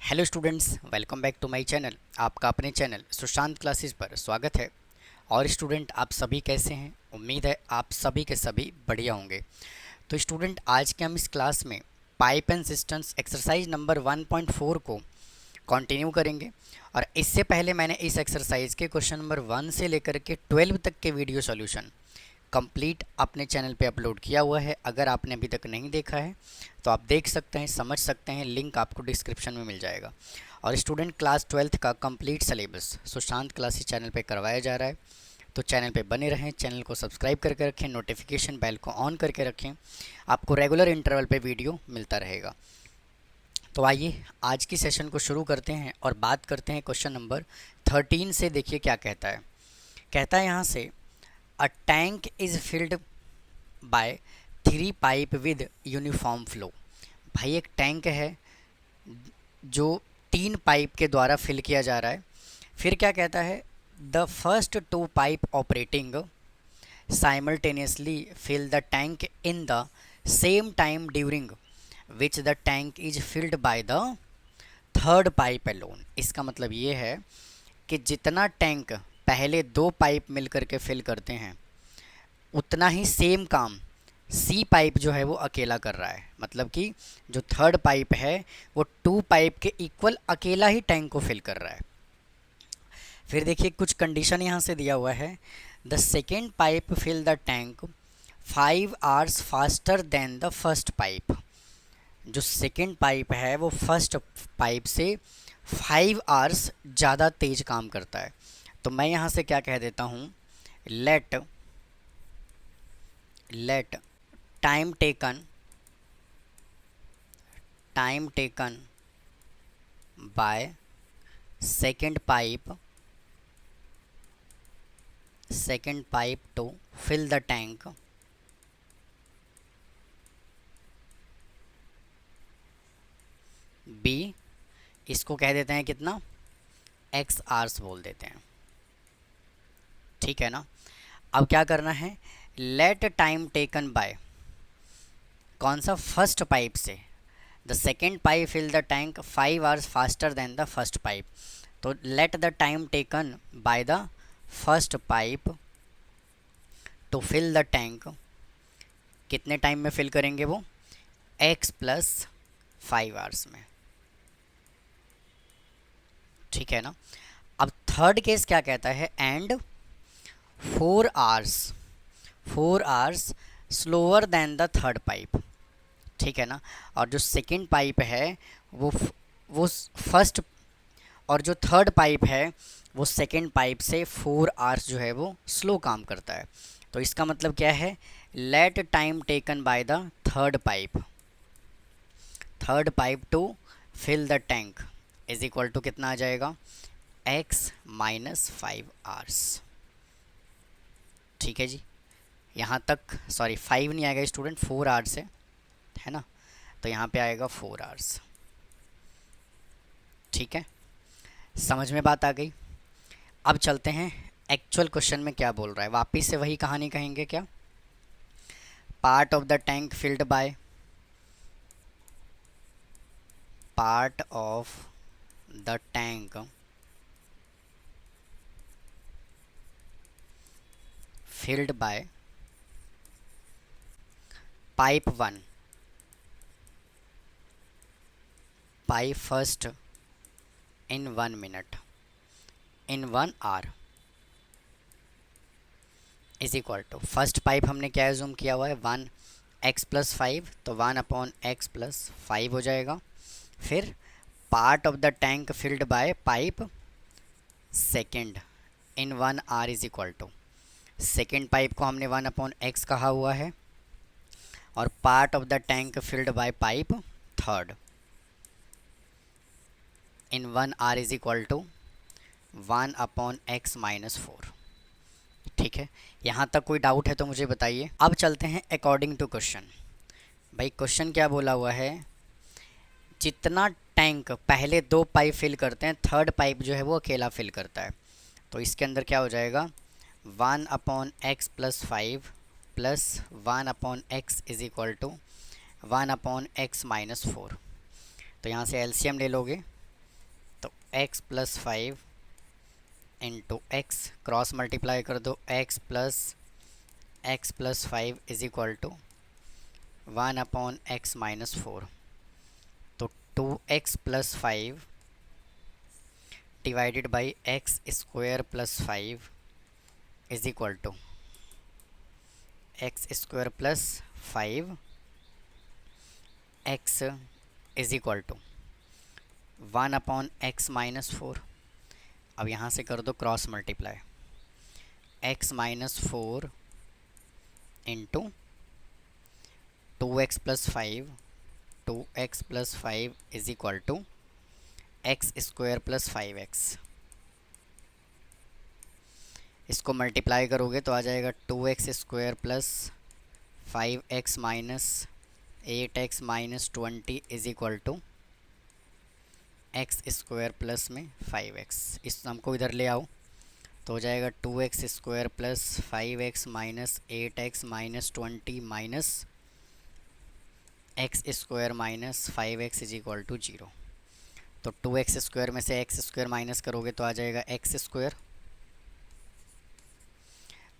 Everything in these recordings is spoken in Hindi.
Hello students, welcome back to my channel. आपका अपने चैनल सुशांत क्लासेस पर स्वागत है। और स्टूडेंट, आप सभी कैसे हैं? उम्मीद है आप सभी के सभी बढ़िया होंगे। तो स्टूडेंट, आज के हम इस क्लास में pipe and systems exercise number 1.4 को कंटिन्यू करेंगे। और इससे पहले मैंने इस एक्सरसाइज के क्वेश्चन नंबर 1 से लेकर के 12 तक के वीडियो सॉल्यूशन कंप्लीट अपने चैनल पे अपलोड किया हुआ है। अगर आपने अभी तक नहीं देखा है तो आप देख सकते हैं, समझ सकते हैं, लिंक आपको डिस्क्रिप्शन में मिल जाएगा। और स्टूडेंट, क्लास 12th का complete syllabus Sushant classes channel पे करवाया जा रहा है। तो चैनल पे बने रहें, चैनल को सब्सक्राइब करके रखें, नोटिफिकेशन बेल को ऑन करके रखें, आपको रेगुलर इंटरवल पे वीडियो मिलता रहेगा। तो आइए आज की सेशन को शुरू करते हैं और बात करते हैं क्वेश्चन नंबर 13 से। देखिए क्या कहता है। कहता है यहाँ से, a tank is filled by 3 pipe with uniform flow. भाई एक टैंक है जो 3 पाइप के द्वारा फिल किया जा रहा है। फिर क्या कहता है, the first 2 pipe operating simultaneously fill the tank in the same time during which the tank is filled by the third pipe alone. इसका मतलब ये है कि जितना टैंक पहले 2 पाइप मिलकर के फिल करते हैं उतना ही सेम काम सी पाइप जो है वो अकेला कर रहा है। मतलब कि जो थर्ड पाइप है वो 2 पाइप के इक्वल अकेला ही टैंक को फिल कर रहा है। फिर देखिए कुछ कंडीशन यहाँ से दिया हुआ है। The second pipe fill the tank 5 hours faster than the first pipe. जो सेकेंड पाइप है वो फर्स्ट पाइप से 5 आवर्स ज़्यादा तेज काम करता है। तो मैं यहाँ से क्या कह देता हूँ, let time taken by second pipe to fill the tank बी, इसको कह देते हैं कितना, x आवर्स बोल देते हैं। ठीक है ना। अब क्या करना है, लेट टाइम टेकन बाय कौन सा, फर्स्ट पाइप से the second pipe fill the tank 5 hours faster than the first pipe. तो let the time taken by the first pipe to fill the tank, कितने टाइम में फिल करेंगे वो, x प्लस 5 आवर्स में। ठीक है ना। अब थर्ड केस क्या कहता है, and 4 hours slower then the third pipe. ठीक है ना। और जो सेकेंड पाइप है वो फर्स्ट, और जो थर्ड पाइप है वो सेकेंड पाइप से 4 आवर्स जो है वो स्लो काम करता है। तो इसका मतलब क्या है, let time taken by the third pipe to fill the tank is equal to कितना आ जाएगा, x माइनस 5 आवर्स। ठीक है जी। यहाँ तक सॉरी 5 नहीं आएगा स्टूडेंट, 4 आवर्स है ना। तो यहाँ पे आएगा 4 आवर्स। ठीक है, समझ में बात आ गई। अब चलते हैं एक्चुअल क्वेश्चन में क्या बोल रहा है। वापिस से वही कहानी कहेंगे क्या, part of the tank filled by part of the tank filled by pipe 1 pipe first in 1 minute in 1 hour is equal to, first pipe हमने क्या एज्यूम किया हुआ है, 1x प्लस 5, तो 1/x प्लस 5 हो जाएगा। फिर part of the tank filled by pipe second in 1 hour is equal to, second pipe को हमने 1/x कहा हुआ है, और part of the tank filled by pipe third in 1 hour is equal to 1/x minus 4। ठीक है, यहाँ तक कोई डाउट है तो मुझे बताइए। अब चलते हैं अकॉर्डिंग टू क्वेश्चन। भाई क्वेश्चन क्या बोला हुआ है, जितना टैंक पहले 2 पाइप फिल करते हैं थर्ड पाइप जो है वो अकेला फिल करता है। तो इसके अंदर क्या हो जाएगा, 1/x plus 5 plus 1/x is equal to 1/x minus 4। तो यहाँ से एलसीएम ले लोगे x plus 5 into x, cross multiply कर दो, x plus 5 is equal to 1/x-4। तो 2x plus 5 divided by x square plus 5 is equal to x square plus 5 x is equal to 1/x-4। अब यहाँ से कर दो cross multiply, x-4 into 2x plus 5, 2x plus 5 is equal to x square plus 5x। इसको मल्टीप्लाई करोगे तो आ जाएगा 2x square plus 5x minus 8x minus 20 is equal to x square plus में 5x। इस सम को इधर ले आओ तो हो जाएगा 2x square plus 5x minus 8x minus 20 minus x square minus 5x is equal to 0। तो 2x स्क्वायर में से एक्स स्क्वायर माइनस करोगे तो आ जाएगा एक्स स्क्वायर।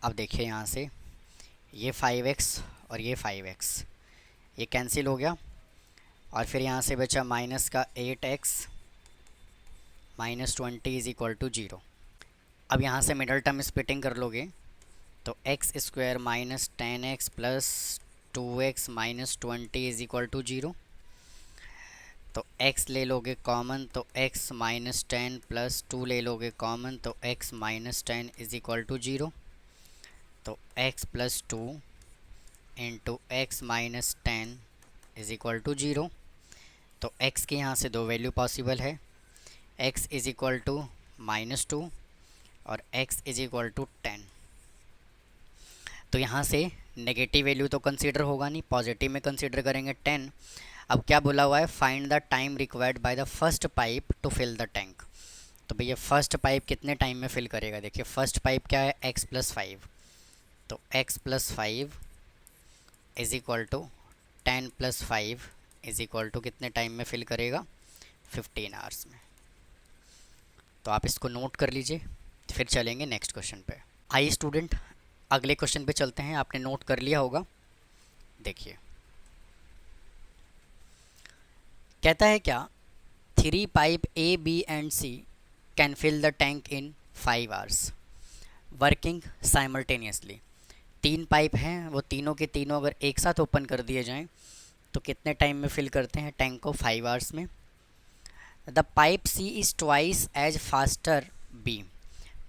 अब देखिए यहाँ से ये 5x और ये 5x ये कैंसिल हो गया, और फिर यहाँ से बचा माइनस का 8x minus 20 is equal to 0। अब यहाँ से मिडल टर्म स्प्लिटिंग कर लोगे तो x square minus 10x plus 2x minus 20 is equal to 0। तो x ले लोगे कॉमन तो x माइनस 10 प्लस 2 ले लोगे कॉमन तो x minus 10 is equal to 0। तो x plus 2 into x minus 10 is equal to 0। तो x के यहाँ से दो वैल्यू पॉसिबल है, x इज इक्वल टू -2 और x इज इक्वल टू 10। तो यहाँ से नेगेटिव वैल्यू तो कंसीडर होगा नहीं, पॉजिटिव में कंसीडर करेंगे 10। अब क्या बोला हुआ है, find the time required by the first pipe to fill the tank. तो भैया फर्स्ट पाइप कितने टाइम में फिल करेगा, देखिए फर्स्ट पाइप क्या है x प्लस 5, तो x plus 5 is equal to 10 plus 5 is equal to कितने टाइम में फिल करेगा, 15 आवर्स में। तो आप इसको नोट कर लीजिए, फिर चलेंगे नेक्स्ट क्वेश्चन पे। आइए स्टूडेंट अगले क्वेश्चन पे चलते हैं, आपने नोट कर लिया होगा। देखिए कहता है क्या 3 pipe A, B and C can fill the tank in 5 hours working simultaneously. 3 pipe हैं, वो तीनों के तीनों अगर एक साथ ओपन कर दिए जाएं तो कितने टाइम में फिल करते हैं टैंक को, 5 आवर्स में। The pipe C is twice as faster B।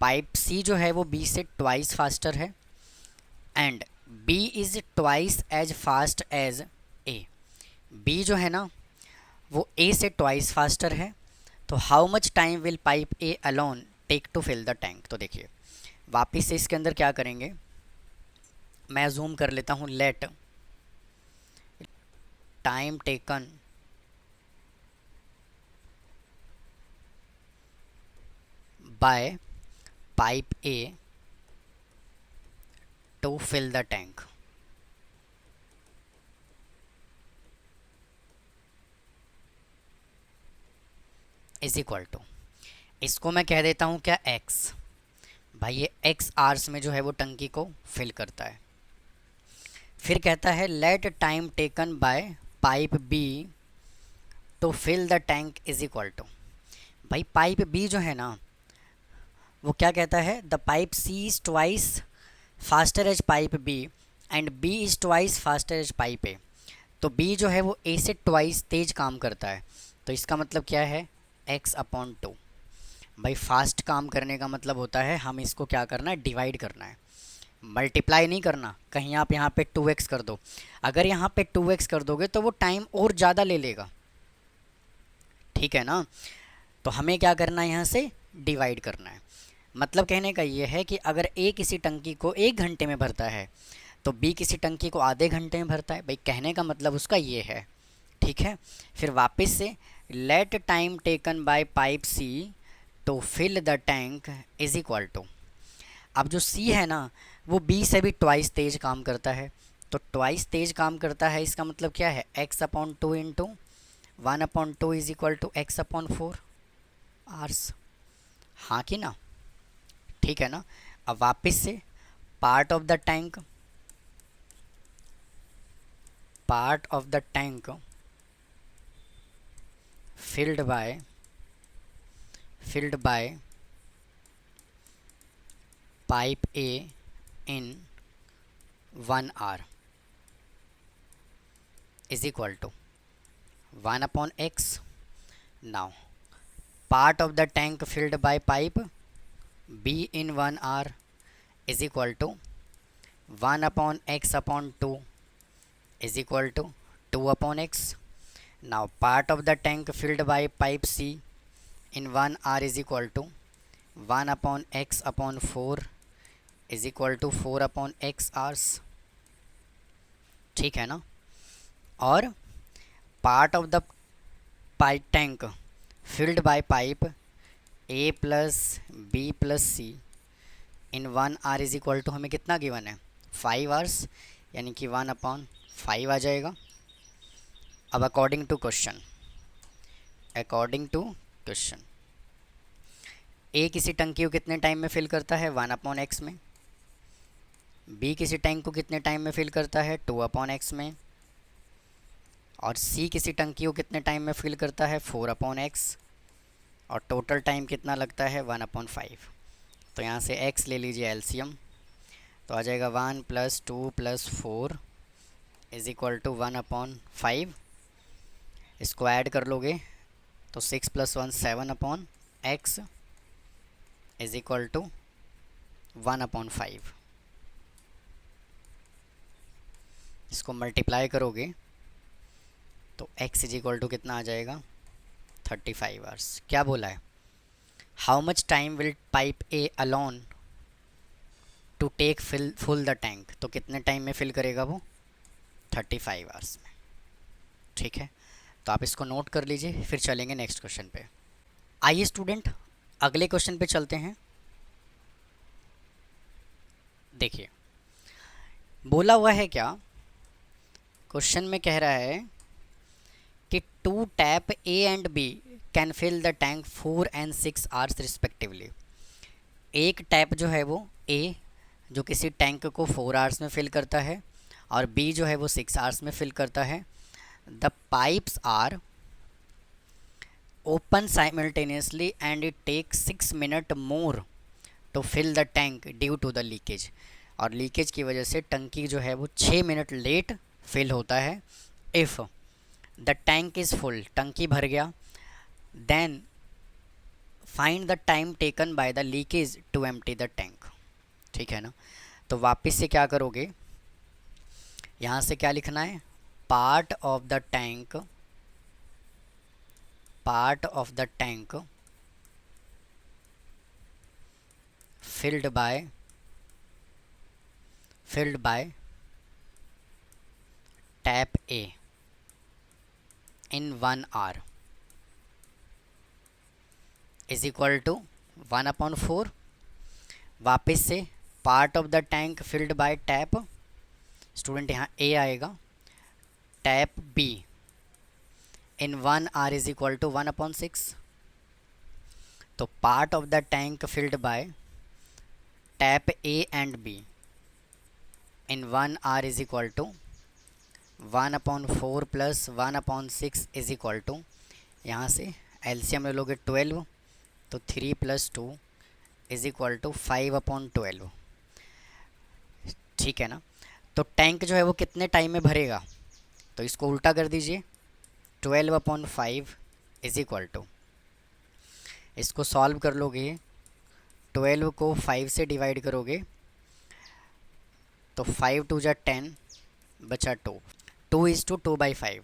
Pipe C जो है वो B से ट्वाइस फास्टर है, and B is twice as fast as A। B जो है ना वो A से ट्वाइस फास्टर है, तो how much time will pipe A alone take to fill the tank. तो देखिए वापिस से इसके अंदर क्या करेंगे, मैं जूम कर लेता हूँ, let time taken by pipe A to fill the tank. Is equal to, इसको मैं कह देता हूँ क्या x। भाई ये x आवर्स में जो है वो टंकी को फिल करता है। फिर कहता है let time taken by pipe B to fill the tank is equal to. भाई पाइप B जो है ना वो क्या कहता है, the pipe C is twice faster as pipe B and B is twice faster as pipe A। तो B जो है वो A से ट्वाइस तेज काम करता है, तो इसका मतलब क्या है, x/2। भाई फास्ट काम करने का मतलब होता है हम इसको क्या करना है, डिवाइड करना है, मल्टीप्लाई नहीं करना। कहीं आप यहाँ पे 2x कर दो, अगर यहाँ पे 2x कर दोगे तो वो टाइम और ज़्यादा ले लेगा, ठीक है ना। तो हमें क्या करना है, यहाँ से डिवाइड करना है। मतलब कहने का ये है कि अगर A किसी टंकी को 1 घंटे में भरता है तो B किसी टंकी को आधे घंटे में भरता है। भाई कहने का मतलब उसका ये है, ठीक है। फिर वापस से let time taken by pipe C to fill the tank is equal to, अब जो C है ना वो B से भी ट्वाइस तेज काम करता है, तो ट्वाइस तेज काम करता है इसका मतलब क्या है, x/2 into 1/2 is equal to x/4। Hours, हाँ कि ना, ठीक है ना। अब वापस से part of the tank, part of the tank filled by pipe A in 1 hour is equal to 1 upon x. Now part of the tank filled by pipe B in 1 hour is equal to 1 upon x upon 2 is equal to 2 upon x. Now part of the tank filled by pipe C in 1 hour is equal to 1 upon x upon 4 is equal to 4 upon x hours, ठीक है ना। और part of the pipe tank filled by pipe A plus B plus C in 1 hour is equal to, हमें कितना गिवन है 5 आवर्स, यानी कि 1 अपॉन 5 आ जाएगा। अब अकॉर्डिंग टू क्वेश्चन, ए किसी टंकी को कितने टाइम में फिल करता है 1 अपॉन एक्स में, बी किसी टैंक को कितने टाइम में फिल करता है 2 अपॉन एक्स में, और सी किसी टंकी को कितने टाइम में फिल करता है 4 अपॉन एक्स, और टोटल टाइम कितना लगता है 1 अपॉन 5। तो यहाँ से x ले लीजिए एलसीएम, तो आ जाएगा 1 + 2 + 4 इज इक्वल टू 1 अपॉन 5। इसको ऐड कर लोगे तो 6 + 1 7 upon x is equal to 1 upon 5। इसको मल्टीप्लाई करोगे तो x इज इक्वल टू कितना आ जाएगा 35 आवर्स। क्या बोला है, how much time will pipe A alone to take full the tank, तो कितने टाइम में फिल करेगा वो 35 आवर्स में, ठीक है। तो आप इसको नोट कर लीजिए, फिर चलेंगे नेक्स्ट क्वेश्चन पे। आइए स्टूडेंट अगले क्वेश्चन पे चलते हैं। देखिए बोला हुआ है क्या, क्वेश्चन में कह रहा है कि 2 tap A and B can fill the tank 4 and 6 hours respectively. एक टैप जो है वो A जो किसी टैंक को 4 आवर्स में फिल करता है, और B जो है वो 6 आवर्स में फिल करता है। The pipes are open simultaneously and it takes 6 minute more to fill the tank due to the leakage, और लीकेज की वजह से टंकी जो है वो 6 मिनट लेट फिल होता है। If the tank is full, टंकी भर गया, then find the time taken by the leakage to empty the tank, ठीक है ना। तो वापस से क्या करोगे, यहाँ से क्या लिखना है, part of the tank filled by tap A in 1 hour is equal to 1 upon 4। वापस से part of the tank filled by tap, student यहाँ A आएगा, tap B in 1 hour is equal to 1 upon 6। तो part of the tank filled by tap A and B in 1 hour is equal to 1 upon 4 + 1 upon 6 is equal to, यहाँ से एलसीएम ले लोगे 12, तो 3 + 2 इज इक्वल टू 5 अपॉन 12, ठीक है ना। तो टैंक जो है वो कितने टाइम में भरेगा, तो इसको उल्टा कर दीजिए, 12 अपॉन 5 इज इक्वल टू, इसको सॉल्व कर लोगे, 12 को 5 से डिवाइड करोगे तो 5 × 2 = 10 बचा 2, 2 is to 2/5,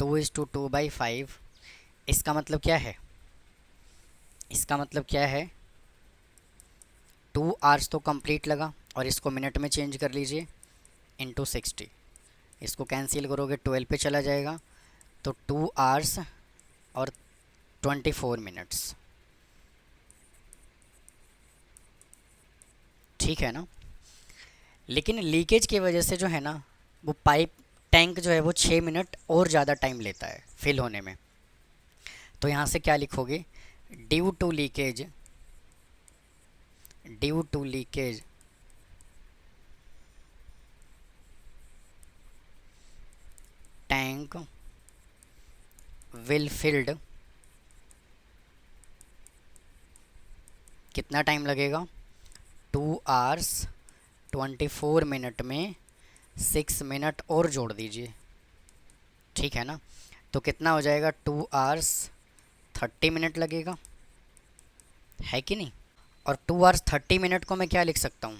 2 is to 2/5। इसका मतलब क्या है, 2 आवर्स तो कंप्लीट लगा, और इसको मिनट में चेंज कर लीजिए इंटू 60, इसको कैंसिल करोगे 12 पे चला जाएगा, तो 2 आवर्स और 24 मिनट्स, ठीक है ना। लेकिन लीकेज की वजह से जो है ना वो पाइप टैंक जो है वो 6 मिनट और ज़्यादा टाइम लेता है फिल होने में। तो यहाँ से क्या लिखोगे, due to leakage tank will filled, कितना टाइम लगेगा? 2 hours 24 minute में 6 मिनट और जोड़ दीजिए, ठीक है ना। तो कितना हो जाएगा? 2 hours 30 minute लगेगा, है कि नहीं। और 2 hours 30 minute को मैं क्या लिख सकता हूँ?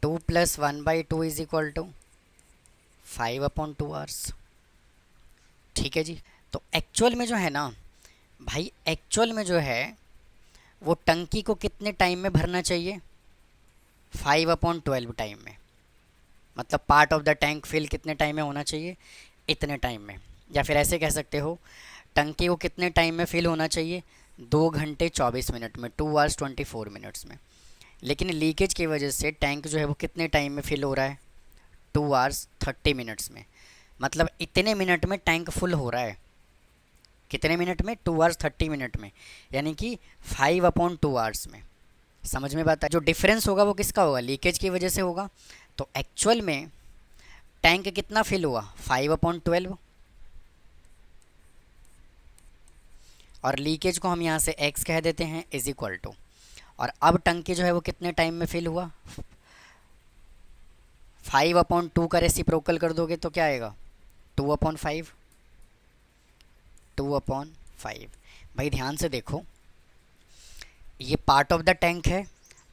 2 + 1/2 = 5/2 hours, ठीक है जी। तो एक्चुअल में जो है ना भाई, एक्चुअल में जो है वो टंकी को कितने टाइम में भरना चाहिए? 5/12 टाइम में। मतलब part of the tank fill कितने टाइम में होना चाहिए? इतने टाइम में। या फिर ऐसे कह सकते हो, टंकी को कितने टाइम में फिल होना चाहिए? 2 घंटे 24 मिनट में, 2 hours 24 minutes में। लेकिन लीकेज की वजह से टैंक जो है वो कितने टाइम में फिल हो रहा है? 2 hours 30 minutes में। मतलब इतने मिनट में टैंक फुल हो रहा है। कितने मिनट में? 2 hours 30 minute में, यानी कि 5/2 hours में। समझ में बात है? जो डिफरेंस होगा वो किसका होगा? लीकेज की वजह से होगा। तो एक्चुअल में टैंक कितना फिल हुआ? 5/12। और लीकेज को हम यहाँ से x कह देते हैं =। और अब टंकी जो है वो कितने टाइम में फिल हुआ? 5/2 का रेसिप्रोकल कर दोगे तो क्या आएगा? 2/5। 2/5। भाई ध्यान से देखो, ये पार्ट ऑफ द टैंक है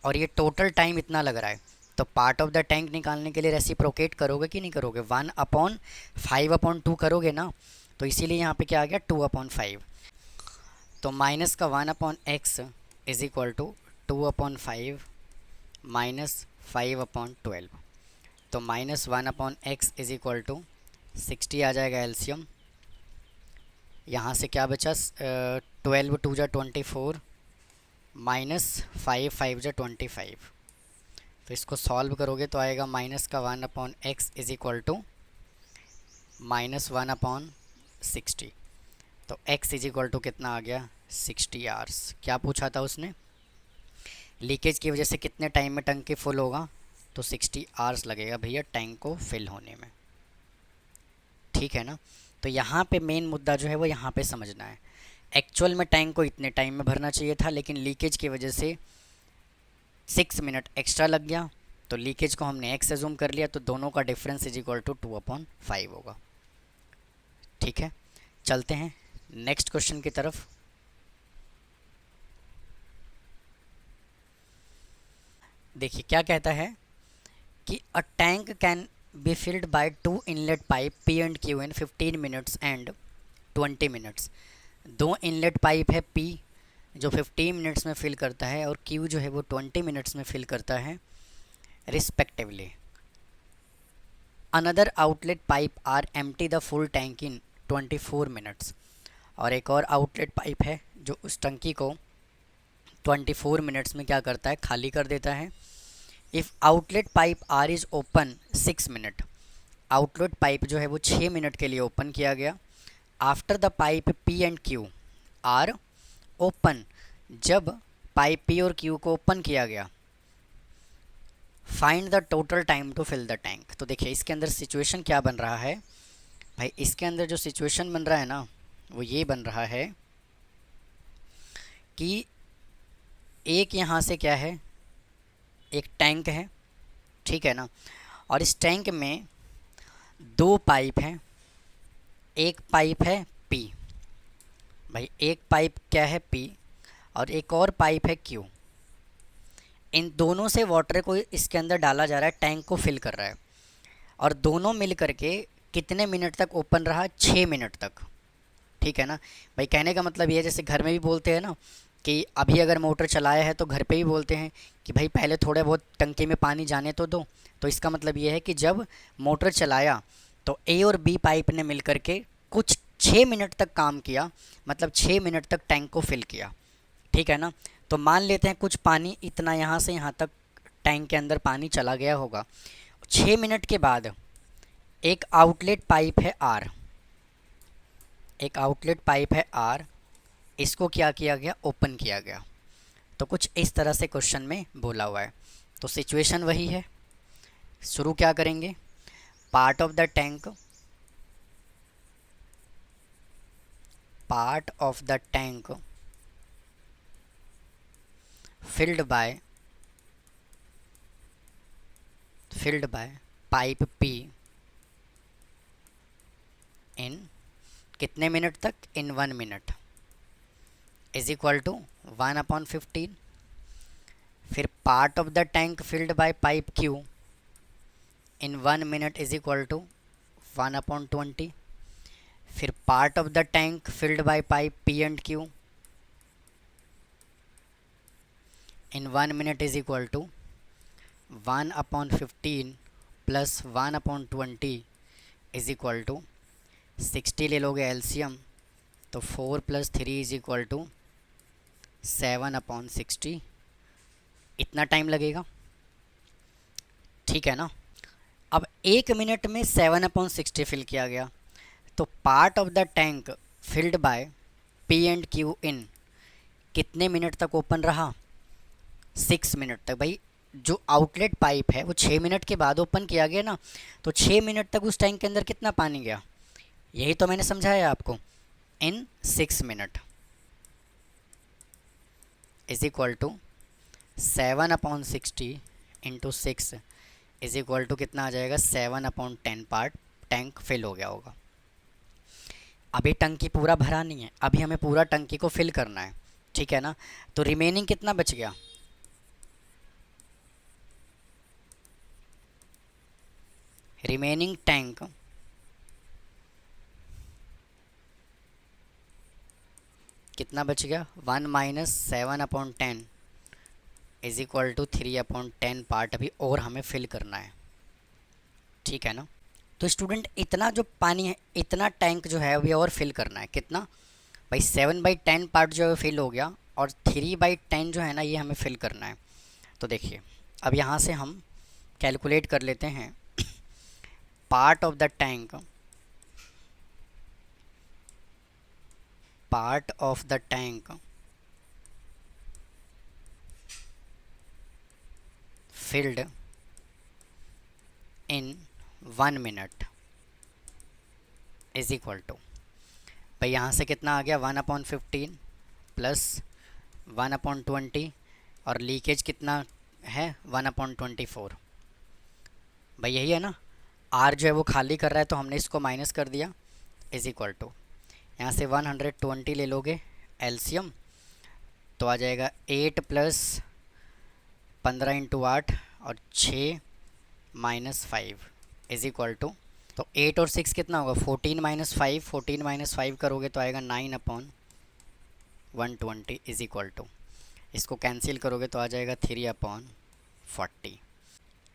और ये टोटल टाइम इतना लग रहा है। तो पार्ट ऑफ द टैंक निकालने के लिए रेसिप्रोकेट करोगे कि नहीं करोगे? 1/5/2 करोगे ना। तो इसीलिए यहाँ पे क्या आ गया? 2/5। तो माइनस का 1/x = 2/5 - 5/12। तो -1/x = 60 आ जाएगा एलसीएम। यहाँ से क्या बचा? 12 × 2 = 24 -5 × 5 = 25। तो इसको सॉल्व करोगे तो आएगा माइनस का 1/x = -1/60। तो x = कितना आ गया? 60 hours। क्या पूछा था उसने? लीकेज की वजह से कितने टाइम में टंकी फुल होगा? तो 60 hours लगेगा भैया टैंक को फिल होने में, ठीक है ना। तो यहाँ पे मेन मुद्दा जो है वो यहाँ पे समझना है। एक्चुअल में टैंक को इतने टाइम में भरना चाहिए था, लेकिन लीकेज की वजह से 6 मिनट एक्स्ट्रा लग गया। तो लीकेज को हमने x एज्यूम कर लिया, तो दोनों का डिफरेंस = 2/5 होगा, ठीक है। चलते हैं नेक्स्ट क्वेश्चन की तरफ। देखिए क्या कहता है कि a tank can be filled by 2 inlet pipe P and Q in 15 minutes and 20 minutes। 2 inlet pipe है P जो 15 मिनट्स में फिल करता है और Q जो है वो 20 मिनट्स में फिल करता है respectively. Another outlet pipe are empty the full tank in 24 minutes. और एक और आउटलेट पाइप है जो उस टंकी को 24 मिनट्स में क्या करता है? खाली कर देता है। If outlet pipe are is open 6 minute, outlet pipe जो है वो 6 मिनट के लिए ओपन किया गया। After the pipe P and Q are open, जब पाइप P और Q को ओपन किया गया, find the total time to fill the tank. तो देखिए इसके अंदर सिचुएशन क्या बन रहा है भाई? इसके अंदर जो सिचुएशन बन रहा है ना वो ये बन रहा है कि एक यहाँ से क्या है? एक टैंक है, ठीक है ना। और इस टैंक में 2 पाइप हैं। एक पाइप है P, भाई एक पाइप क्या है? P, और एक और पाइप है Q। इन दोनों से वाटर को इसके अंदर डाला जा रहा है, टैंक को फिल कर रहा है। और दोनों मिल करके कितने मिनट तक ओपन रहा? 6 मिनट तक, ठीक है ना। भाई कहने का मतलब ये है, जैसे घर में भी बोलते हैं ना कि अभी अगर मोटर चलाया है तो घर पे भी बोलते हैं कि भाई पहले थोड़े बहुत टंकी में पानी जाने तो दो। तो इसका मतलब ये है कि जब मोटर चलाया तो A और B पाइप ने मिल करके कुछ 6 मिनट तक काम किया, मतलब 6 मिनट तक टैंक को फिल किया, ठीक है ना। तो मान लेते हैं कुछ पानी इतना यहाँ से यहाँ तक टैंक के अंदर पानी चला गया होगा। 6 मिनट के बाद एक आउटलेट पाइप है R, एक आउटलेट पाइप है R इसको क्या किया गया, ओपन किया गया। तो कुछ इस तरह से क्वेश्चन में बोला हुआ है। तो सिचुएशन वही है। शुरू क्या करेंगे, part of the tank, part of the tank filled by pipe P in कितने मिनट तक, in 1 minute, is equal to 1/15। फिर part of the tank filled by pipe Q in 1 minute is equal to 1/20। फिर part of the tank filled by pipe P and Q in 1 minute is equal to 1/15 plus 1/20 is equal to 60 ले लोगे एलसीएम, तो 4 + 3 इज इक्वल टू 7/60। इतना टाइम लगेगा, ठीक है ना। अब 1 मिनट में 7/60 फिल किया गया, तो part of the tank filled bye P and Q इन कितने मिनट तक ओपन रहा, 6 मिनट तक। भाई जो आउटलेट पाइप है वो 6 मिनट के बाद ओपन किया गया ना, तो 6 मिनट तक उस टैंक के अंदर कितना पानी गया, यही तो मैंने समझाया आपको, in 6 minute is equal to 7/60 into 6 is equal to कितना आ जाएगा, 7/10 पार्ट टैंक फिल हो गया होगा। अभी टंकी पूरा भरा नहीं है, अभी हमें पूरा टंकी को फिल करना है, ठीक है ना। तो रिमेनिंग कितना बच गया, रिमेनिंग टैंक कितना बच गया, 1 - 7/10 इज इक्वल टू 3/10 पार्ट अभी और हमें फिल करना है, ठीक है ना। तो स्टूडेंट इतना जो पानी है, इतना टैंक जो है अभी और फिल करना है, कितना भाई, 7/10 पार्ट जो है फिल हो गया, और 3/10 जो है ना ये हमें फिल करना है। तो देखिए अब यहाँ से हम कैलकुलेट कर लेते हैं, part of the tank, part of the tank filled in 1 minute is equal to, भाई यहाँ से कितना आ गया, 1/15 प्लस 1/20, और लीकेज कितना है, 1/24। भाई यही है ना, आर जो है वो खाली कर रहा है तो हमने इसको माइनस कर दिया, इज इक्वल टू यहाँ से 120 ले लोगे एलसीएम, तो आ जाएगा 8 + 15 इंटू 8 और 6 - 5 इज इक्वल टू, तो 8 और 6 कितना होगा, 14 - 5, 14 - 5 करोगे तो आएगा 9/120 इज इक्वल टू, इसको कैंसिल करोगे तो आ जाएगा 3/40।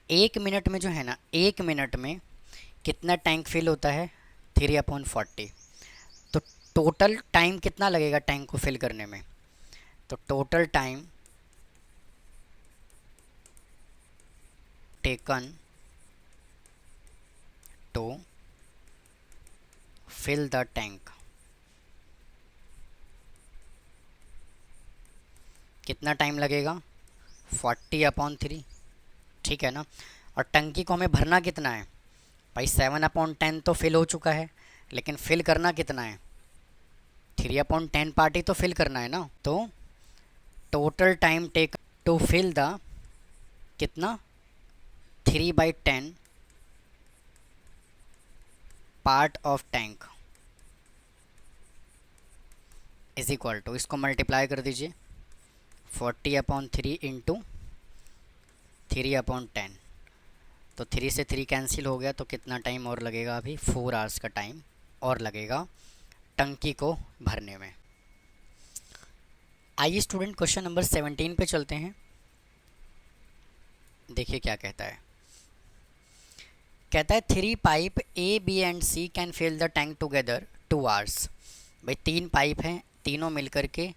1 मिनट में जो है ना, 1 मिनट में कितना टैंक फिल होता है, 3/40। तो टोटल टाइम कितना लगेगा टैंक को फिल करने में, तो total time taken to fill the tank, कितना टाइम लगेगा, 40/3, ठीक है ना। और टंकी को हमें भरना कितना है भाई, 7/10 तो फिल हो चुका है, लेकिन फिल करना कितना है, 3/10 पार्ट ही तो फिल करना है ना। तो total time take to fill the कितना, 3/10 part of tank is equal to, इसको मल्टीप्लाई कर दीजिए, 40/3 इंटू 3/10, तो 3 से 3 कैंसिल हो गया, तो कितना टाइम और लगेगा, अभी 4 आवर्स का टाइम और लगेगा टंकी को भरने में। आइए स्टूडेंट क्वेश्चन नंबर 17 पे चलते हैं, देखिए क्या कहता है। कहता है 3 pipe A, B and C can fill the tank together 2 hours. भाई 3 पाइप हैं, तीनों मिलकर के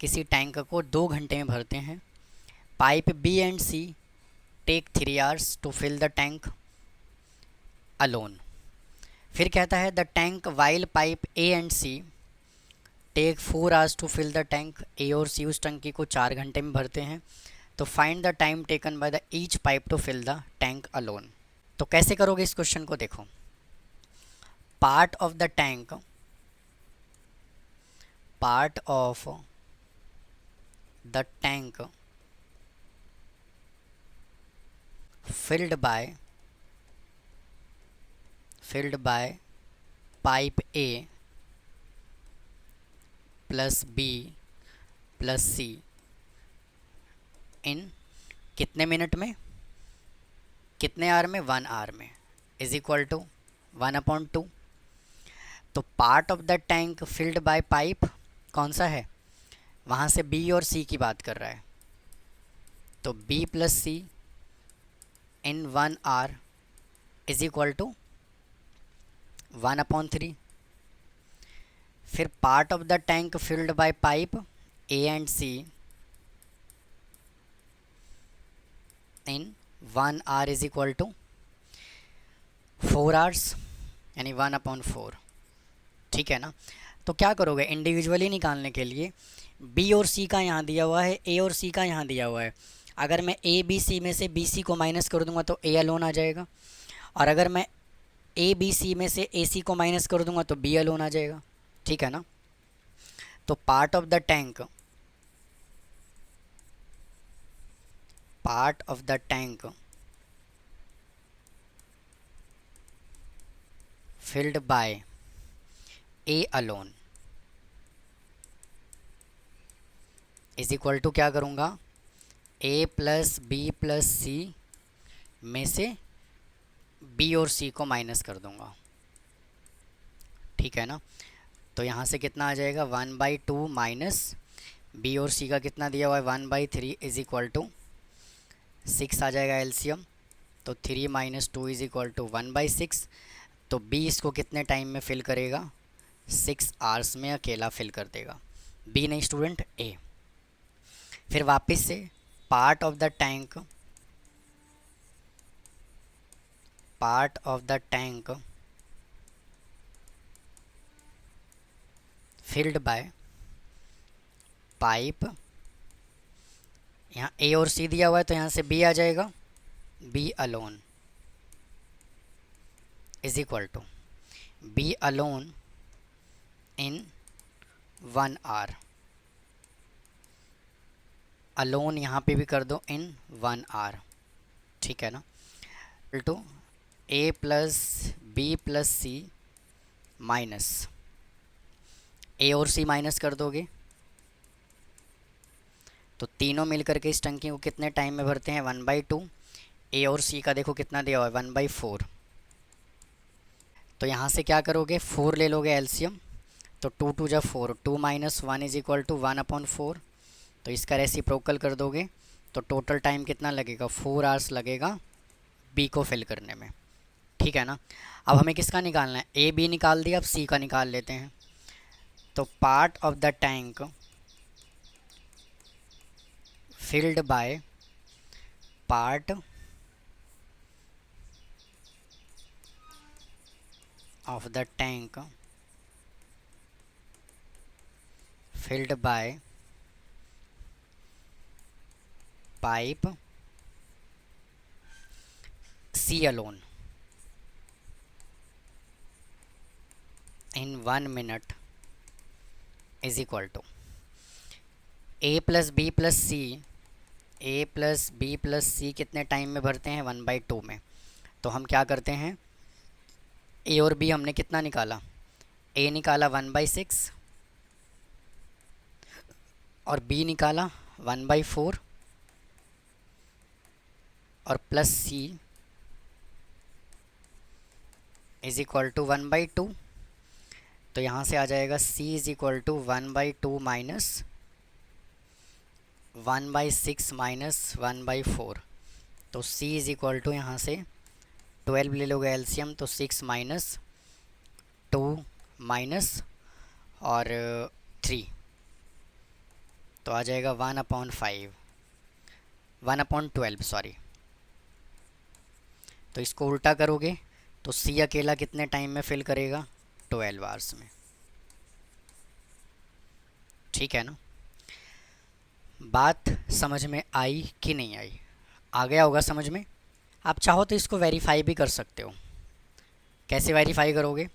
किसी टैंक को 2 घंटे में भरते हैं। Pipe B and C take 3 hours to fill the tank alone. फिर कहता है the tank while pipe A and C take 4 hours to fill the tank, A और सी उस टंकी को 4 घंटे में भरते हैं। तो find the time taken by the each pipe to fill the tank alone. तो कैसे करोगे इस क्वेश्चन को, देखो part of the tank, part of the tank filled by pipe A plus B plus C in कितने मिनट में, कितने आवर में, 1 आवर में, इज इक्वल टू 1/2। तो part of the tank filled by pipe कौन सा है, वहाँ से B और C की बात कर रहा है, तो B plus C in 1 hour is equal to 1/3। फिर part of the tank filled by pipe A and C in 1 hour is equal to 4 hours, यानी 1/4। ठीक है ना। तो क्या करोगे, इंडिविजुअली निकालने के लिए B और C का यहाँ दिया हुआ है, A और C का यहाँ दिया हुआ है। अगर मैं A B C में से B C को माइनस कर दूंगा तो A अलोन आ जाएगा, और अगर मैं A B C में से A C को माइनस कर दूंगा तो B अलोन आ जाएगा। ठीक है ना। तो part of the tank, part of the tank filled by A alone is equal to क्या करूँगा, A plus B plus C में से B और C को माइनस कर दूंगा। ठीक है ना। तो यहाँ से कितना आ जाएगा, 1/2 माइनस B और C का कितना दिया हुआ है 1/3 इज इक्वल टू 6 आ जाएगा एलसीएम। तो 3 - 2 इज इक्वल टू 1/6। तो B इसको कितने टाइम में फिल करेगा, 6 आवर्स में अकेला फिल कर देगा। B नहीं स्टूडेंट, A। फिर वापस से part of the tank, part of the tank filled by pipe, यहाँ A और C दिया हुआ है तो यहाँ से B आ जाएगा, B alone is equal to B alone in 1 hour. Alone यहाँ पे भी कर दो इन 1 आवर। ठीक है ना। Two A plus B plus C minus A और C माइनस कर दोगे तो तीनों मिलकर के इस टंकी को कितने टाइम में भरते हैं, 1/2। A और C का देखो कितना दिया हुआ है, 1/4। तो यहाँ से क्या करोगे, 4 ले लोगे एलसीएम, तो 2 2 जा 4, 2 - 1 इज इक्वल टू 1/4। तो इसका रेसिप्रोकल कर दोगे तो टोटल टाइम कितना लगेगा, 4 आवर्स लगेगा B को फिल करने में। ठीक है ना। अब हमें किसका निकालना है, A B निकाल दिया, अब C का निकाल लेते हैं। तो part of the tank filled by, part of the tank filled by pipe C alone in 1 minute is equal to A plus B plus C, A plus B plus C कितने टाइम में भरते हैं, 1/2 में। तो हम क्या करते हैं, A और B हमने कितना निकाला, A निकाला 1/6 और B निकाला 1/4 और plus C is equal to 1/2। तो यहाँ से आ जाएगा C is equal to 1/2 minus 1/6 minus 1/4। तो C इज इक्वल टू यहाँ से 12 ले लोगे एलसीएम, तो 6 माइनस 2 माइनस और 3, तो आ जाएगा 1/5, 1/12 सॉरी। तो इसको उल्टा करोगे तो C अकेला कितने टाइम में फिल करेगा, 12 आवर्स में। ठीक है ना। बात समझ में आई कि नहीं आई? आ गया होगा समझ में। आप चाहो तो इसको वेरीफाई भी कर सकते हो। कैसे वेरीफाई करोगे?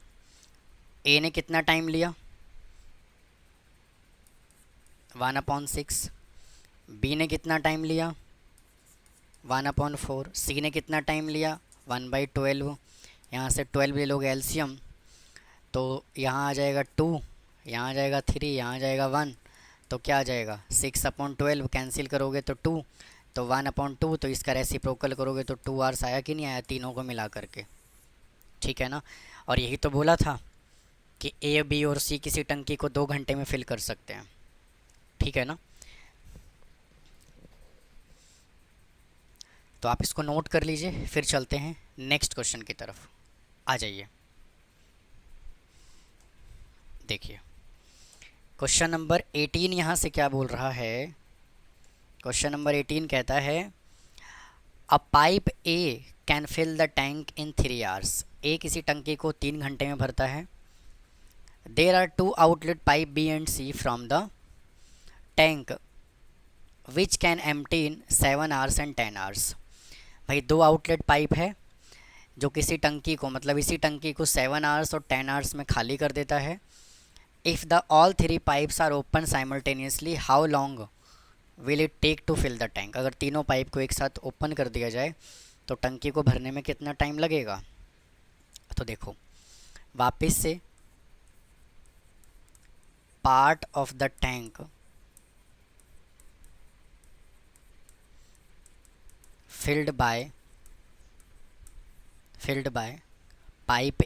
ए ने कितना टाइम लिया? 1/6। बी ने कितना टाइम लिया? 1/4। सी ने कितना टाइम लिया? 1/12। यहाँ से 12 ले लोगे एलसीएम, तो यहाँ आ जाएगा 2, यहाँ आ जाएगा 3, यहाँ आ जाएगा 1, तो क्या आ जाएगा 6/12। कैंसिल करोगे तो 2, तो 1/2, तो इसका रेसिप्रोकल करोगे तो 2 आवर्स आया कि नहीं आया तीनों को मिला करके? ठीक है ना। और यही तो बोला था कि ए, बी और सी किसी टंकी को 2 घंटे में फिल कर सकते हैं। ठीक है ना। तो आप इसको नोट कर लीजिए, फिर चलते हैं नेक्स्ट क्वेश्चन की तरफ। आ जाइए, देखिए क्वेश्चन नंबर 18 यहाँ से क्या बोल रहा है। क्वेश्चन नंबर 18 कहता है a pipe A can fill the tank in 3 hours. A किसी टंकी को 3 घंटे में भरता है। There are 2 outlet pipe B and C from the tank which can empty in 7 hours and 10 hours. भाई 2 आउटलेट पाइप है जो किसी टंकी को, मतलब इसी टंकी को 7 आवर्स और 10 आवर्स में खाली कर देता है। If the all 3 pipes are open simultaneously how long will it take to fill the tank. अगर तीनों पाइप को एक साथ ओपन कर दिया जाए तो टंकी को भरने में कितना टाइम लगेगा? तो देखो वापस से, part of the tank filled by pipe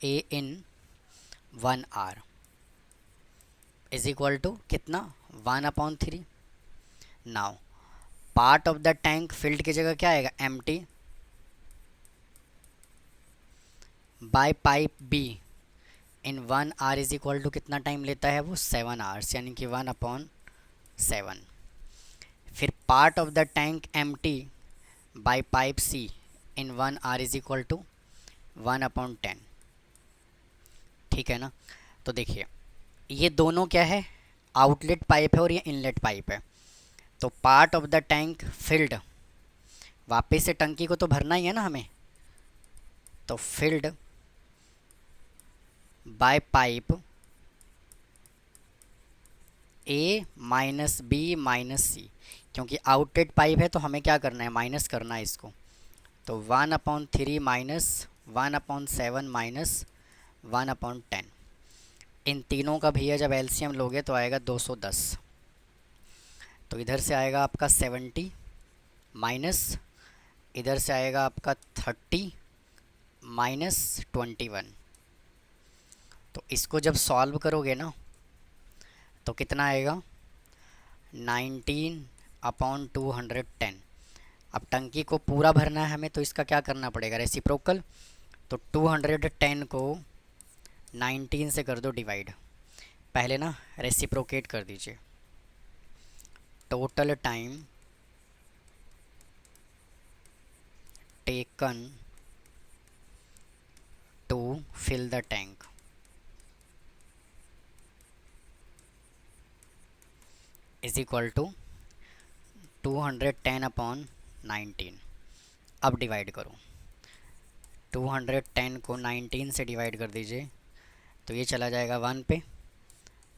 A in 1 hour is equal to कितना? 1/3। Now part of the tank filled की जगह क्या आएगा? Empty by pipe B in 1 hour is equal to कितना टाइम लेता है वो? 7 आवर्स, यानी कि 1/7। फिर part of the tank empty by pipe C in 1 hour is equal to 1/10। ठीक है ना। तो देखिए ये दोनों क्या है? आउटलेट पाइप है और ये इनलेट पाइप है। तो part of the tank field, वापस से टंकी को तो भरना ही है ना हमें, तो filled by pipe A minus B minus C, क्योंकि आउटलेट पाइप है तो हमें क्या करना है? माइनस करना है इसको। तो 1/3 माइनस 1/7 माइनस 1/10। इन तीनों का भैया जब एलसीएम लोगे तो आएगा 210। तो इधर से आएगा आपका 70 माइनस इधर से आएगा आपका 30 माइनस 21। तो इसको जब सॉल्व करोगे ना तो कितना आएगा? 19/210। अब टंकी को पूरा भरना है हमें, तो इसका क्या करना पड़ेगा? रेसिप्रोकल। तो 210 को 19 से कर दो डिवाइड। पहले ना रेसिप्रोकेट कर दीजिए। Total time taken to fill the tank is equal to 210/19। अब डिवाइड करो, 210 को 19 से डिवाइड कर दीजिए तो ये चला जाएगा 1 पे,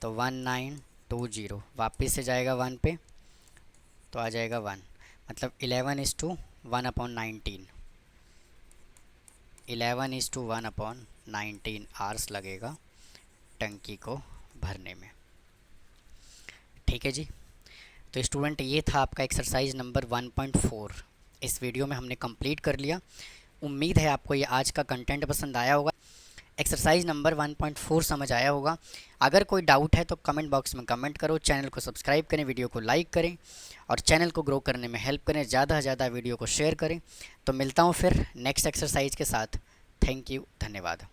तो 1920 वापस से जाएगा 1 पे तो आ जाएगा 1, मतलब 11:1/19। 11:1/19 आवर्स लगेगा टंकी को भरने में। ठीक है जी। तो स्टूडेंट ये था आपका एक्सरसाइज नंबर 1.4। इस वीडियो में हमने कंप्लीट कर लिया। उम्मीद है आपको ये आज का कंटेंट पसंद आया होगा, एक्सरसाइज नंबर 1.4 समझ आया होगा। अगर कोई डाउट है तो कमेंट बॉक्स में कमेंट करो, चैनल को सब्सक्राइब करें, वीडियो को लाइक करें और चैनल को ग्रो करने में हेल्प करें। ज़्यादा से ज़्यादा वीडियो को शेयर करें। तो मिलता हूँ फिर नेक्स्ट एक्सरसाइज के साथ। थैंक यू, धन्यवाद।